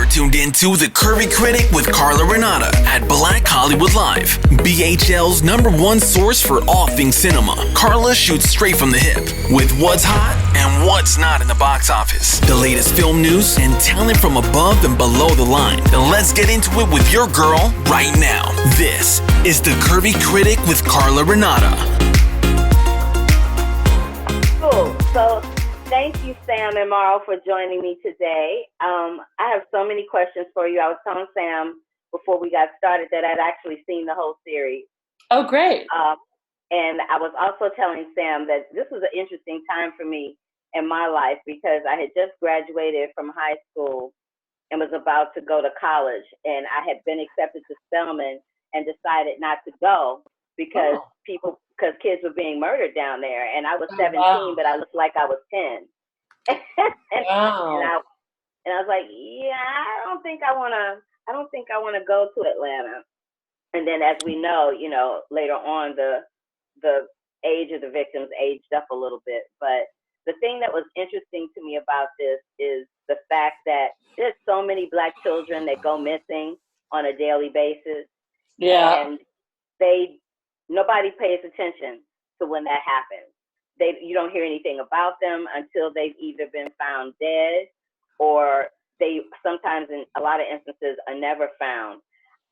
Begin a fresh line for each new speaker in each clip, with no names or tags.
tuned into The Curvy Critic with Carla Renata at Black Hollywood Live, BHL's #1 source for all things cinema. Carla shoots straight from the hip with what's hot and what's not in the box office, the latest film news, and talent from above and below the line. Then let's get into it with your girl right now. This is The Curvy Critic with Carla Renata.
Cool. So thank you, Sam and Maro, for joining me today. I have so many questions for you. I was telling Sam before we got started that I'd actually seen the whole series.
Oh, great.
And I was also telling Sam that this was an interesting time for me in my life because I had just graduated from high school and was about to go to college. And I had been accepted to Spelman and decided not to go because kids were being murdered down there. And I was 17, but I looked like I was 10.
Wow.
And I was like, yeah, I don't think I want to go to Atlanta. And then, as we know, later on, the age of the victims aged up a little bit. But the thing that was interesting to me about this is the fact that there's so many Black children that go missing on a daily basis.
Yeah.
And nobody pays attention to when that happens. You don't hear anything about them until they've either been found dead or they sometimes, in a lot of instances, are never found.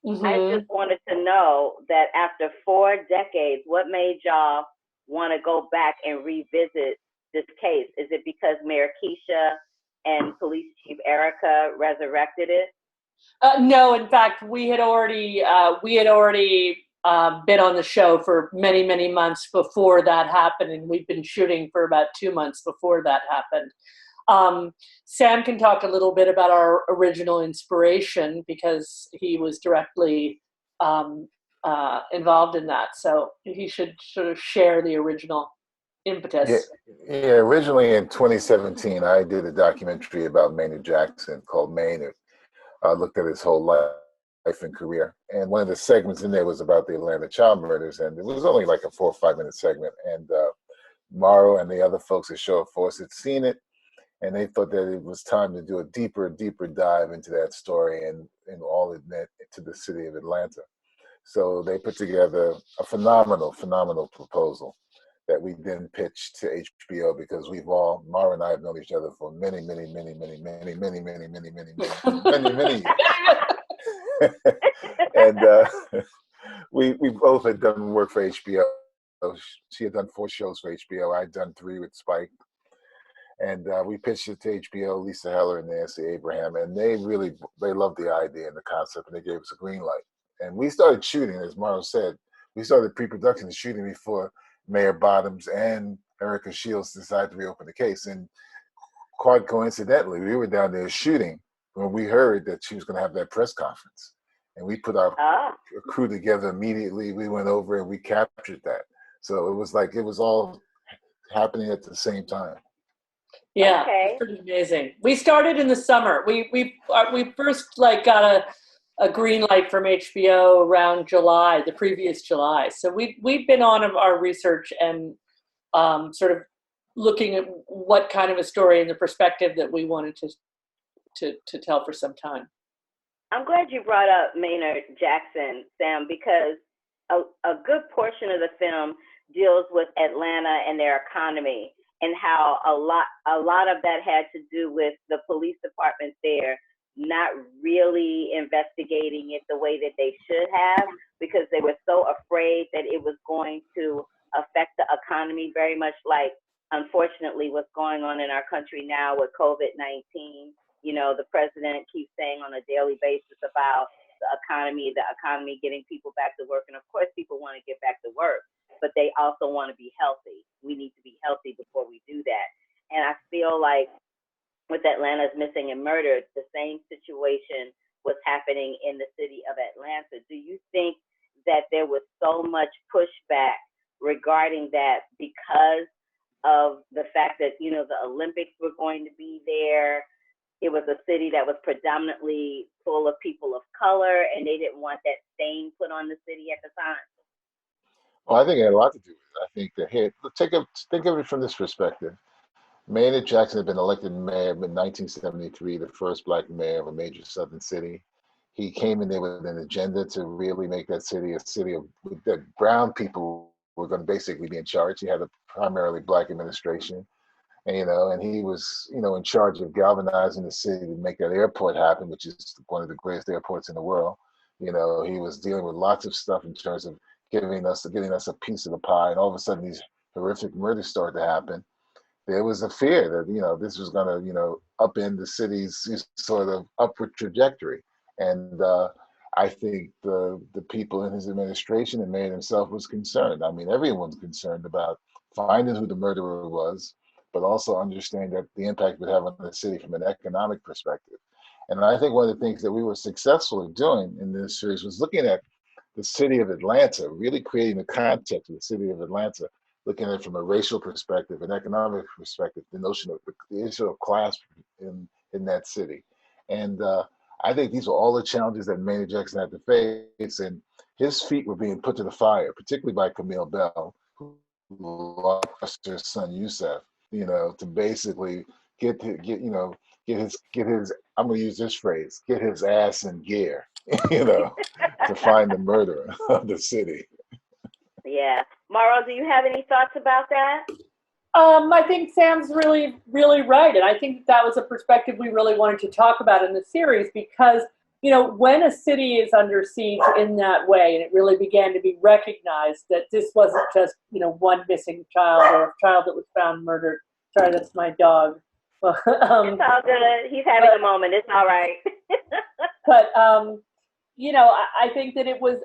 Mm-hmm.
I just wanted to know that after 4 decades, what made y'all want to go back and revisit this case? Is it because Mayor Keisha and Police Chief Erica resurrected it?
No, in fact, we had already been on the show for many, many months before that happened, and we've been shooting for about 2 months before that happened. Sam can talk a little bit about our original inspiration because he was directly involved in that. So he should sort of share the original impetus.
Yeah, originally in 2017, I did a documentary about Maynard Jackson called Maynard. I looked at his whole life and career. And one of the segments in there was about the Atlanta child murders. And it was only like a 4 or 5 minute segment. And Maro and the other folks at Show of Force had seen it. And they thought that it was time to do a deeper dive into that story and all it meant to the city of Atlanta. So they put together a phenomenal proposal that we then pitched to HBO because Mara and I have known each other for many years. And we both had done work for HBO. She had done 4 shows for HBO. I'd done 3 with Spike. And we pitched it to HBO, Lisa Heller and Nancy Abraham, and they loved the idea and the concept, and they gave us a green light. And we started shooting, as Maro said, we started pre-production shooting before Mayor Bottoms and Erica Shields decided to reopen the case. And quite coincidentally, we were down there shooting when we heard that she was going to have that press conference. And we put our crew together immediately. We went over and we captured that. So it was all happening at the same time.
Yeah,
okay.
Pretty amazing. We started in the summer. We first got a green light from HBO around July, the previous July. So we've been on our research and sort of looking at what kind of a story and the perspective that we wanted to tell for some time.
I'm glad you brought up Maynard Jackson, Sam, because a good portion of the film deals with Atlanta and their economy and how a lot of that had to do with the police department there not really investigating it the way that they should have because they were so afraid that it was going to affect the economy very much like, unfortunately, what's going on in our country now with COVID-19. The president keeps saying on a daily basis about the economy getting people back to work. And of course, people want to get back to work, but they also want to be healthy. We need to be healthy before we do that. And I feel like with Atlanta's missing and murdered, the same situation was happening in the city of Atlanta. Do you think that there was so much pushback regarding that because of the fact that, the Olympics were going to be there? It was a city that was predominantly full of people of color, and they didn't want that stain put on the city at the time.
Well, I think it had a lot to do with it. I think that think of it from this perspective. Maynard Jackson had been elected mayor in 1973, the first black mayor of a major southern city. He came in there with an agenda to really make that city a city of that brown people were going to basically be in charge. He had a primarily black administration, and he was, in charge of galvanizing the city to make that airport happen, which is one of the greatest airports in the world. He was dealing with lots of stuff in terms of getting us a piece of the pie, and all of a sudden these horrific murders started to happen. There was a fear that this was going to upend the city's sort of upward trajectory, and I think the people in his administration and Mayor himself was concerned. I mean, everyone's concerned about finding who the murderer was, but also understanding that the impact it would have on the city from an economic perspective. And I think one of the things that we were successful in doing in this series was looking at the city of Atlanta, really creating the context of the city of Atlanta, looking at it from a racial perspective, an economic perspective, the notion of the issue of class in that city. And I think these were all the challenges that Maynard Jackson had to face, and his feet were being put to the fire, particularly by Camille Bell, who lost her son Yusef, to basically get his I'm going to use this phrase, get his ass in gear, to find the murderer of the city.
Yeah. Maro, do you have any thoughts about that?
I think Sam's really, really right. And I think that was a perspective we really wanted to talk about in the series because, when a city is under siege in that way, and it really began to be recognized that this wasn't just, one missing child or a child that was found murdered. Sorry, that's my dog.
It's all good. He's having a moment. It's all right.
But, I think that it was,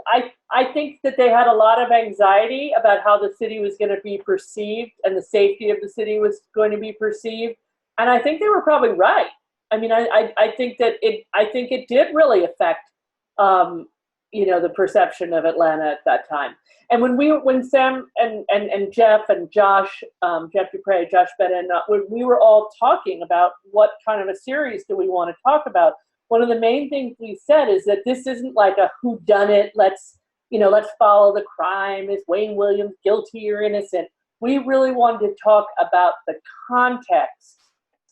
I think that they had a lot of anxiety about how the city was going to be perceived and the safety of the city was going to be perceived. And I think they were probably right. I mean, I think it did really affect, the perception of Atlanta at that time. And when Sam and Jeff and Josh, Jeff Dupre, Josh Bennett, when we were all talking about what kind of a series do we want to talk about, one of the main things we said is that this isn't like a whodunit. Let's follow the crime. Is Wayne Williams guilty or innocent? We really wanted to talk about the context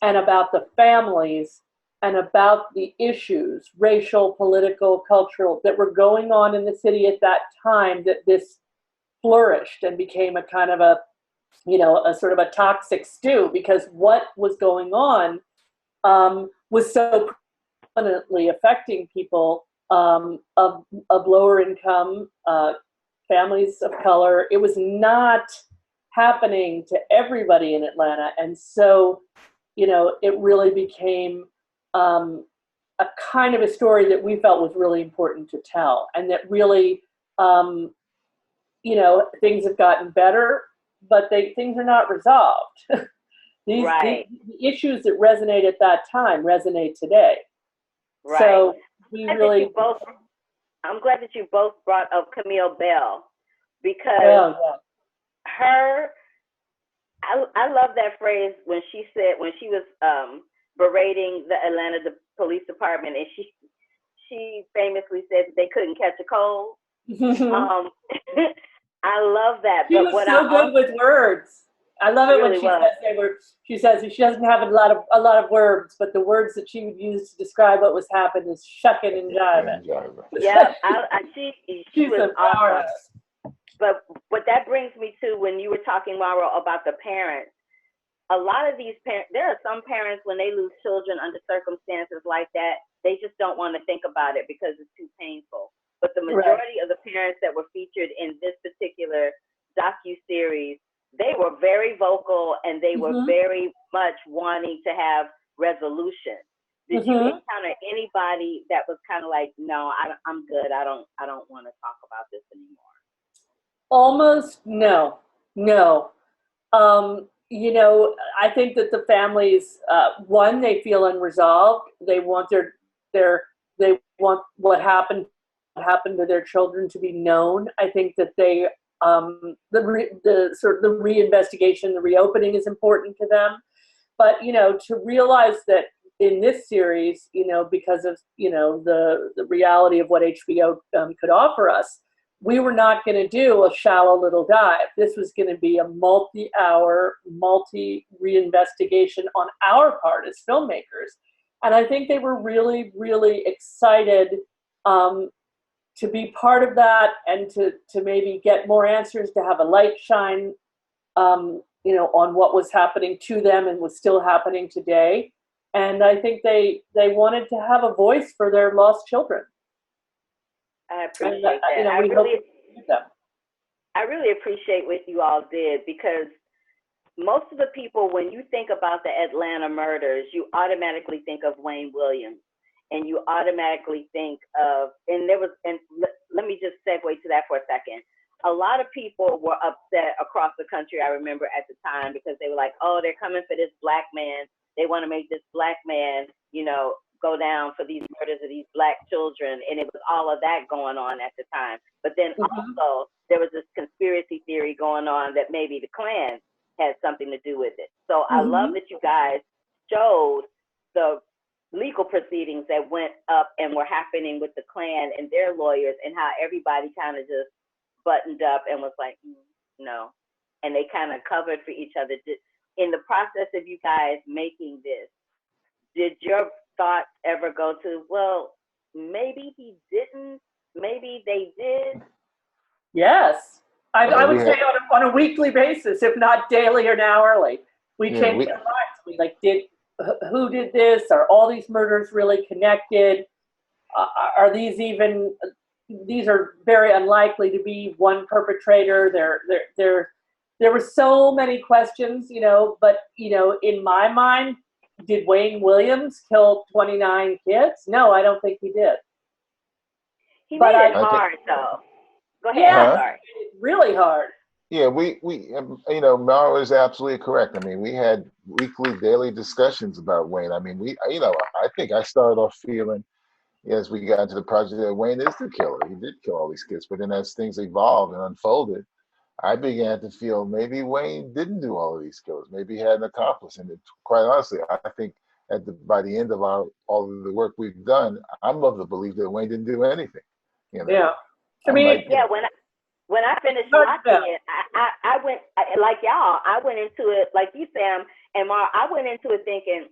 and about the families and about the issues, racial, political, cultural, that were going on in the city at that time that this flourished and became a kind of a sort of a toxic stew, because what was going on was so prominently affecting people of lower income, families of color. It was not happening to everybody in Atlanta. And so, it really became a kind of a story that we felt was really important to tell, and that really, things have gotten better, but things are not resolved. These issues that resonate at that time resonate today.
Right.
So we really.
I'm glad that you both brought up Camille Bell, because I love that phrase when she was berating the Atlanta Police Department, and she famously said that they couldn't catch a cold. I love that.
She was so good with words. I love it when she says she doesn't have a lot of words, but the words that she would use to describe what was happening is shucking and jiving.
Yeah, she was awesome. But what that brings me to, when you were talking, Maro, about the parents, a lot of these parents, there are some parents, when they lose children under circumstances like that, they just don't want to think about it because it's too painful. But the majority of the parents that were featured in this particular docuseries, they were very vocal, and they were very much wanting to have resolution. Did you encounter anybody that was kind of like, no, I'm good. I don't want to talk about this anymore?
Almost no. I think that the families, one, they feel unresolved. They want they want what happened to their children to be known. I think that they the reinvestigation, the reopening is important to them. But to realize that in this series, because of the reality of what HBO could offer us, we were not going to do a shallow little dive. This was going to be a multi-hour, reinvestigation on our part as filmmakers. And I think they were really, really excited to be part of that and to maybe get more answers, to have a light shine, on what was happening to them and was still happening today. And I think they wanted to have a voice for their lost children.
I appreciate that. I really appreciate what you all did, because most of the people, when you think about the Atlanta murders, you automatically think of Wayne Williams, and you automatically think of, let me just segue to that for a second. A lot of people were upset across the country, I remember at the time, because they were like, oh, they're coming for this black man. They want to make this black man, go down for these murders of these black children. And it was all of that going on at the time. But then also there was this conspiracy theory going on that maybe the Klan had something to do with it. So I love that you guys showed the legal proceedings that went up and were happening with the Klan and their lawyers, and how everybody kind of just buttoned up and was like, no. And they kind of covered for each other. In the process of you guys making this, did your thoughts ever go to, well, maybe he didn't, maybe they did?
Yes. I would say on a weekly basis, if not daily or hourly. We changed our minds. Who did this? Are all these murders really connected? Are these are very unlikely to be one perpetrator. There were so many questions, but in my mind, did Wayne Williams kill 29 kids? No, I don't think he did.
He made it hard, though. Go ahead.
Yeah, sorry. Really hard.
Yeah, we Maro is absolutely correct. I mean, we had weekly, daily discussions about Wayne. I mean, I think I started off feeling, as we got into the project, that Wayne is the killer. He did kill all these kids. But then as things evolved and unfolded, I began to feel maybe Wayne didn't do all of these killers. Maybe he had an accomplice. And quite honestly, I think by the end of all of the work we've done, I'm of the belief that Wayne didn't do anything.
Yeah.
When I finished watching it, I went, like y'all, I went into it, like you, Sam, and Mar, I went into it thinking,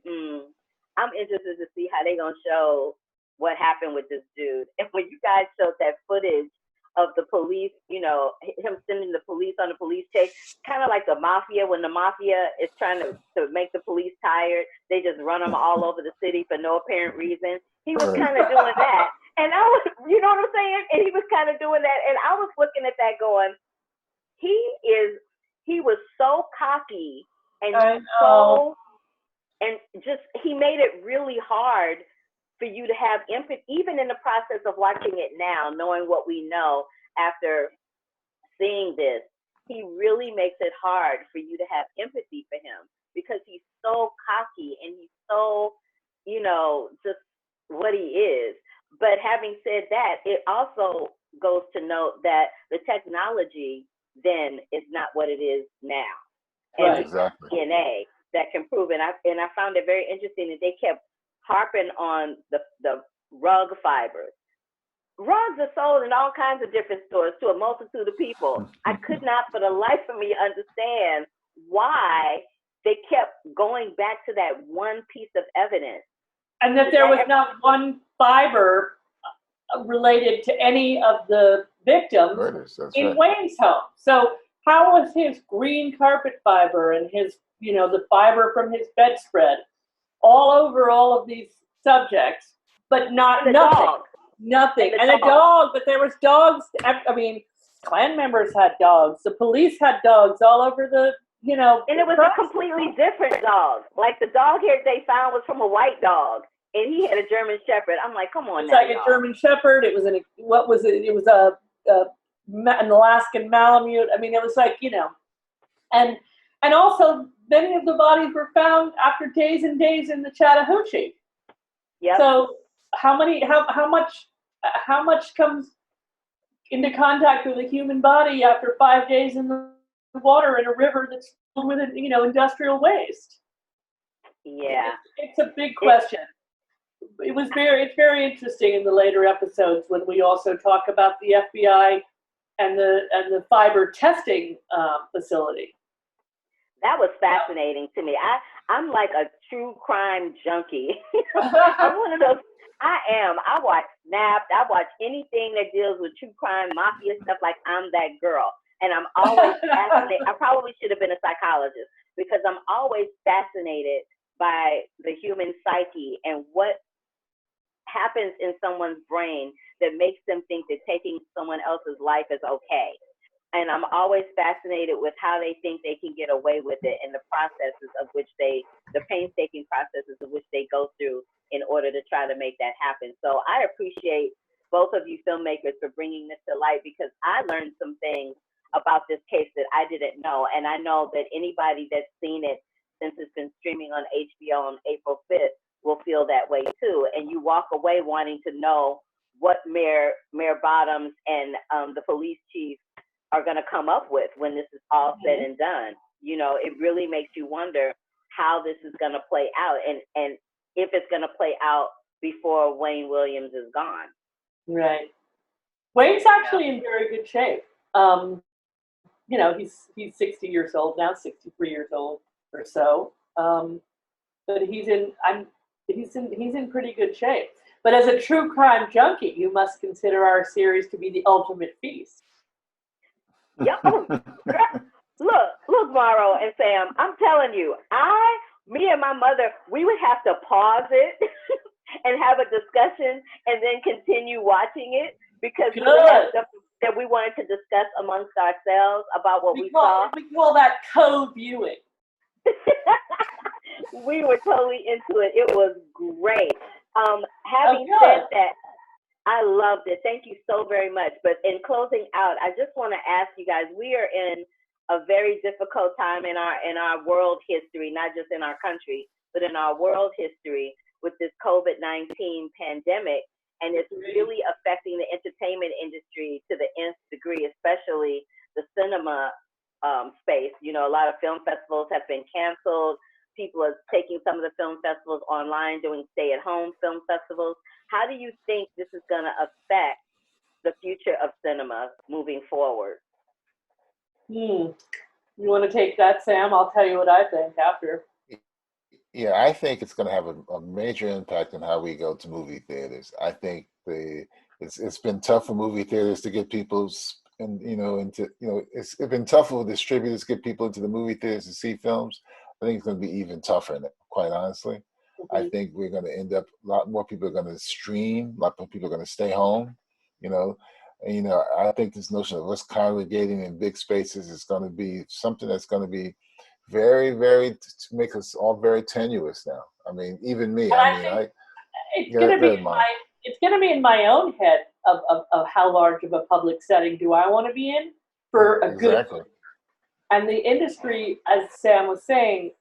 I'm interested to see how they going to show what happened with this dude. And when you guys showed that footage of the police, him sending the police on the police chase, kind of like the mafia. When the mafia is trying to make the police tired, they just run them all over the city for no apparent reason. He was kind of doing that. And I was, you know what I'm saying? And he was kind of doing that. And I was looking at that going, he was so cocky and he made it really hard for you to have empathy, even in the process of watching it now, knowing what we know after seeing this. He really makes it hard for you to have empathy for him, because he's so cocky and he's so, just what he is. But having said that, it also goes to note that the technology then is not what it is now. And
exactly.
DNA that can prove it. And I found it very interesting that they kept harping on the rug fibers. Rugs are sold in all kinds of different stores to a multitude of people. I could not for the life of me understand why they kept going back to that one piece of evidence.
And that there was not one fiber related to any of the victims in Wayne's home. So how was his green carpet fiber and his, the fiber from his bedspread all over all of these subjects, but nothing. Nothing. And a dog, but there was dogs. I mean, Klan members had dogs. The police had dogs all over the,
And it was a completely different dog. Like the dog hair they found was from a white dog, and he had a German Shepherd. I'm like, come on,
it's like a German Shepherd. It was what was it? It was an Alaskan Malamute. I mean, it was like, and also many of the bodies were found after days and days in the Chattahoochee.
Yeah.
So how much comes into contact with a human body after 5 days in the water in a river that's filled with industrial waste?
Yeah,
it's a big question. It's very interesting in the later episodes when we also talk about the FBI the fiber testing facility.
That was fascinating to me. I'm like a true crime junkie. I'm one of those. I am. I watch Snapped. I watch anything that deals with true crime, mafia stuff. Like I'm that girl, and I'm always fascinated. I probably should have been a psychologist because I'm always fascinated by the human psyche and what happens in someone's brain that makes them think that taking someone else's life is okay. And I'm always fascinated with how they think they can get away with it and the processes of which the painstaking processes of which they go through in order to try to make that happen. So I appreciate both of you filmmakers for bringing this to light because I learned some things about this case that I didn't know. And I know that anybody that's seen it since it's been streaming on HBO on April 5th will feel that way too. And you walk away wanting to know what Mayor Bottoms and the police chief are going to come up with when this is all said and done. You know, it really makes you wonder how this is going to play out and if it's going to play out before Wayne Williams is gone.
Right. Wayne's actually in very good shape. You know, he's 60 years old now, 63 years old or so. But he's in pretty good shape. But as a true crime junkie, you must consider our series to be the ultimate feast.
Yo, look, Maro and Sam, I'm telling you, me and my mother, we would have to pause it and have a discussion and then continue watching it because we would have stuff that we wanted to discuss amongst ourselves about what we saw.
We call that co-viewing.
We were totally into it. It was great. Having said that, I loved it. Thank you so very much. But in closing out, I just want to ask you guys, we are in a very difficult time in our world history, not just in our country, but in our world history with this COVID-19 pandemic. And it's really affecting the entertainment industry to the nth degree, especially the cinema space. You know, a lot of film festivals have been canceled. People are taking some of the film festivals online, doing stay-at-home film festivals. How do you think this is going to affect the future of cinema moving forward?
You want to take that, Sam? I'll tell you what I think after.
Yeah, I think it's going to have a major impact on how we go to movie theaters. I think it's been tough for movie theaters to get people, it's been tough for distributors to get people into the movie theaters to see films. I think it's going to be even tougher, quite honestly. Mm-hmm. I think we're going to end up, a lot more people are going to stream, a lot more people are going to stay home, And, I think this notion of us congregating in big spaces is going to be something that's going to be very, very, to make us all very tenuous now. I mean, even me.
It's going to be in my own head of how large of a public setting do I want to be in for a good. And the industry, as Sam was saying,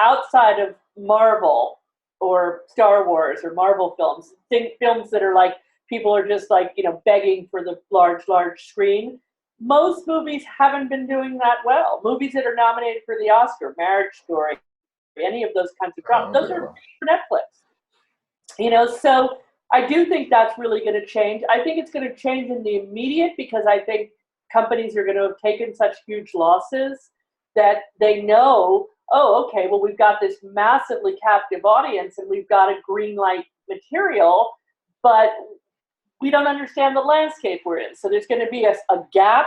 outside of Marvel or Star Wars or Marvel films, films that are like, people are just like, begging for the large screen. Most movies haven't been doing that well. Movies that are nominated for the Oscar, Marriage Story, any of those kinds of dramas, those are for Netflix. So I do think that's really going to change. I think it's going to change in the immediate because I think companies are going to have taken such huge losses that they know, we've got this massively captive audience and we've got a green light material, but we don't understand the landscape we're in. So there's going to be a gap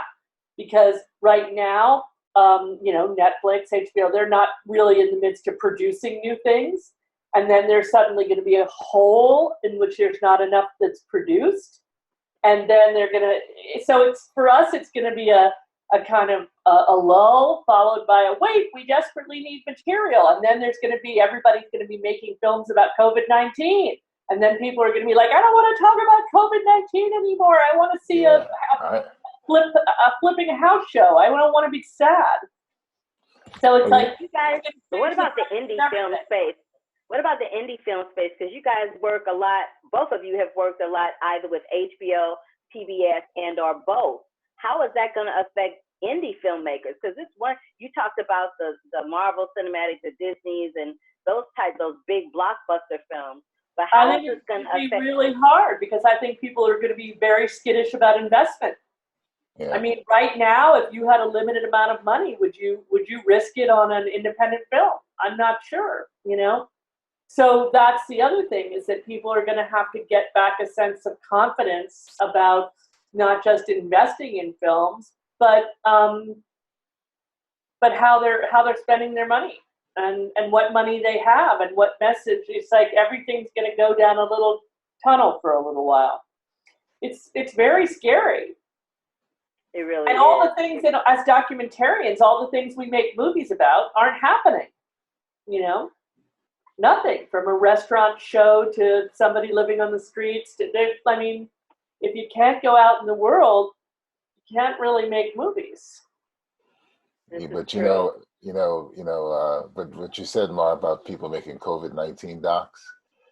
because right now, Netflix, HBO, they're not really in the midst of producing new things. And then there's suddenly going to be a hole in which there's not enough that's produced. And then for us, it's going to be a kind of a lull followed by we desperately need material. And then everybody's going to be making films about COVID-19. And then people are going to be like, I don't want to talk about COVID-19 anymore. I want to see a flipping a house show. I don't want to be sad. So it's like,
you guys, what about the indie film space? What about the indie film space? Because you guys work a lot, both of you have worked a lot either with HBO, PBS, and or both. How is that going to affect indie filmmakers? Because you talked about the Marvel Cinematic, the Disneys, and those big blockbuster films. But how is this going to affect?
It's really hard because I think people are going to be very skittish about investment.
Yeah.
I mean, right now, if you had a limited amount of money, would you risk it on an independent film? I'm not sure, you know? So that's the other thing, is that people are going to have to get back a sense of confidence about not just investing in films, but how they're spending their money, and what money they have, and what message. It's like everything's going to go down a little tunnel for a little while. It's very scary.
It really
and
is.
all the things that, as documentarians, all the things we make movies about aren't happening. You know, nothing from a restaurant show to somebody living on the streets. I mean, if you can't go out in the world, you can't really make movies.
Yeah, but but what you said, Mar, about people making COVID-19 docs.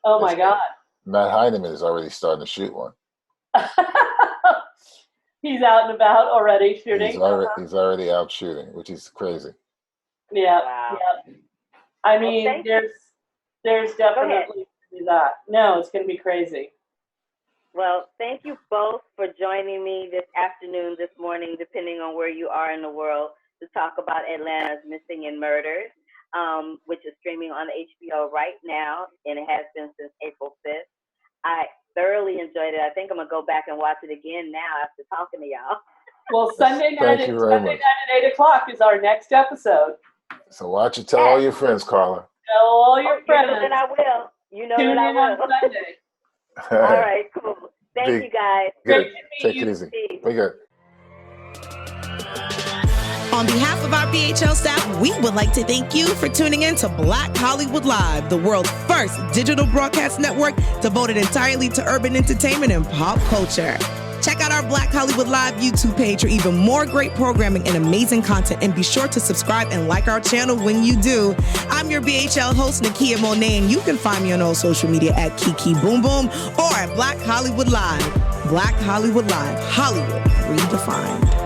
Oh my God.
Matt Heineman is already starting to shoot one.
He's out and about already shooting.
He's already out shooting, which is crazy.
Yeah.
Wow.
Yeah. I mean, there's definitely that. No, it's going to be crazy.
Well, thank you both for joining me this afternoon, this morning, depending on where you are in the world, to talk about Atlanta's Missing and Murdered, which is streaming on HBO right now, and it has been since April 5th. I thoroughly enjoyed it. I think I'm going to go back and watch it again now after talking to y'all.
Well, Sunday night at 8 o'clock is our next episode.
So watch it. Tell all your friends, Carla.
Tell all your friends.
You know that I will. You know
Tune
that I
in
will.
on Sunday.
All right, cool. Thank you, guys.
Good. Take it easy. We good.
On behalf of our BHL staff, we would like to thank you for tuning in to Black Hollywood Live, the world's first digital broadcast network devoted entirely to urban entertainment and pop culture. Check out our Black Hollywood Live YouTube page for even more great programming and amazing content, and be sure to subscribe and like our channel when you do. I'm your BHL host, Nakia Monet, and you can find me on all social media at Kiki Boom Boom or at Black Hollywood Live. Black Hollywood Live, Hollywood redefined.